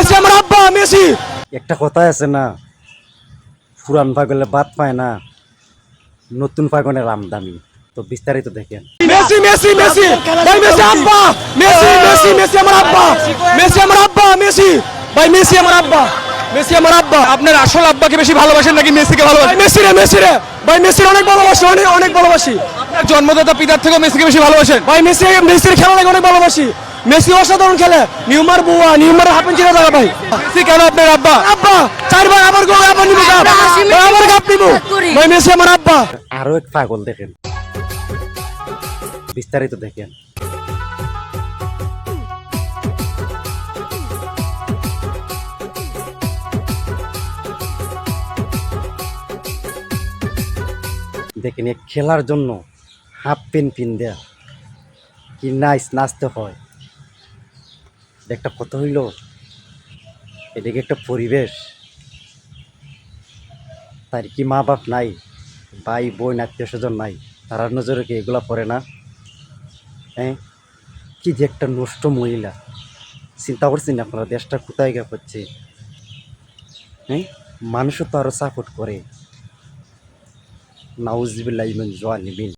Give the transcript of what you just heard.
Messi আমার আব্বা Messi. একটা কথাই আছে না, পুরান পাগলে বাদ পায় না, নতুন পাগলের আমদানি। তো বিস্তারিত দেখেন। মেসি মেসি মেসি ভাই মেসি আব্বা মেসি মেসি মেসি আমার আব্বা মেসি আমার আব্বা মেসি ভাই মেসি আমার আব্বা মেসি আমার আব্বা। আপনার আসল আব্বাকে বেশি ভালোবাসেন নাকি মেসিকে ভাই ভালোবাসেন? মেসি রে ভাই মেসির অনেক ভালোবাসি, অনেক অনেক ভালোবাসি। আপনার জন্মদাতা পিতার থেকেও মেসিকে বেশি ভালোবাসেন? ভাই মেসির খেলা লাগে অনেক ভালোবাসি। মেসি অসাধারণ খেলে, নিউমার বুয়া নিউমার হাফেন চিরা দাদা ভাই। মেসি কেন আপনার আব্বা? আব্বা চারবার আবার গোল আবার নিব কাপ আবার কাপ নিব ভাই মেসি আমার আব্বা। আরো এক পাগল দেখেন, বিস্তারিত দেখেন। দেখেন এক খেলার জন্য হাফ প্যান্ট পিন দেয়া কি নাচতে হয়। এটা একটা কথা হইল, এদিকে একটা পরিবেশ। তার কি মা বাপ নাই, ভাই বোন আত্মীয় স্বজন নাই, তারার নজরে কি এগুলা পড়ে না? হ্যাঁ, কি যে একটা নষ্ট মহিলা। চিন্তা করছেন আপনারা দেশটা কোথায় গিয়ে করছে? হ্যাঁ, মানুষও তো আরো সাপোর্ট করে। নাউজুবিল্লাহি মিন জালিমিন।